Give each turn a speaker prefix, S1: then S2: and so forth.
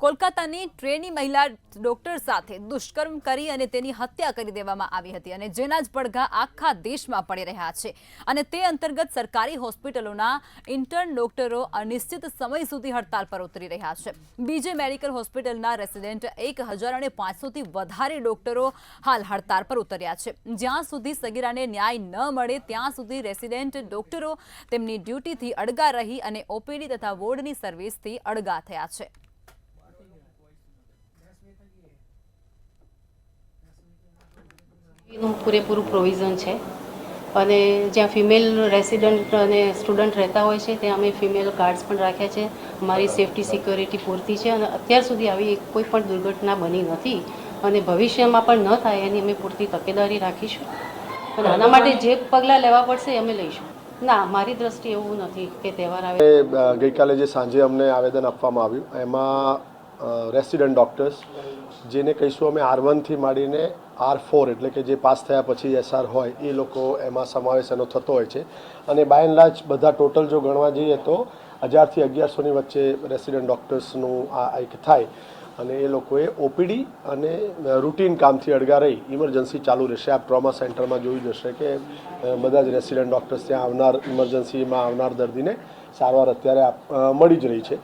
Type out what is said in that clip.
S1: કોલકાતાની trainee મહિલા doctor સાથે દુષ્કર્મ કરી અને તેની હત્યા કરી દેવામાં આવી હતી અને જેના જ પડઘા આખા દેશમાં પડી રહ્યા છે અને તે અંતર્ગત સરકારી હોસ્પિટલોના ઇન્ટર્ન ડોક્ટરો અનિશ્ચિત સમય સુધી હડતાલ પર ઉતરી રહ્યા છે। બીજે મેડિકલ હોસ્પિટલના રેસિડેન્ટ 1500થી વધારે ડોક્ટરો હાલ હડતાલ પર ઉતર્યા છે। જ્યાં સુધી સગીરાને ન્યાય ન મળે ત્યાં સુધી રેસિડેન્ટ ડોક્ટરો તેમની ડ્યુટીથી અડગા રહી અને ઓપીડી તથા વોર્ડની સર્વિસથી અડગા થયા છે।
S2: પૂરેપૂરું પ્રોવિઝન છે અને જ્યાં ફિમેલ રેસિડન્ટ અને સ્ટુડન્ટ રહેતા હોય છે ત્યાં અમે ફિમેલ ગાર્ડ્સ પણ રાખ્યા છે। અમારી સેફટી સિક્યોરિટી પૂરતી છે અને અત્યાર સુધી આવી કોઈ પણ દુર્ઘટના બની નથી અને ભવિષ્યમાં પણ ન થાય એની અમે પૂરતી તકેદારી રાખીશું અને આના માટે જે પગલાં લેવા પડશે અમે લઈશું। ના, મારી દ્રષ્ટિએ એવું નથી કે તહેવાર આવે।
S3: ગઈકાલે જે સાંજે અમને આવેદન આપવામાં આવ્યું એમાં રેસિડન્ટ ડૉક્ટર્સ જેને કહીશું અમે R1થી માંડીને R4 એટલે કે જે પાસ થયા પછી SR હોય એ લોકો એમાં સમાવેશ એનો થતો હોય છે અને બાય એન્ડ લાર્જ બધા ટોટલ જો ગણવા જઈએ તો 1000થી 1100ની વચ્ચે રેસિડન્ટ ડૉક્ટર્સનું આ એક થાય અને એ લોકોએ ઓપીડી અને રૂટીન કામથી અડગા રહી ઇમરજન્સી ચાલુ રહેશે। આપ ટ્રોમા સેન્ટરમાં જોયું જશે કે બધા જ રેસિડન્ટ ડૉક્ટર્સ ત્યાં આવનાર ઇમરજન્સીમાં આવનાર દર્દીને સારવાર અત્યારે મળી જ રહી છે।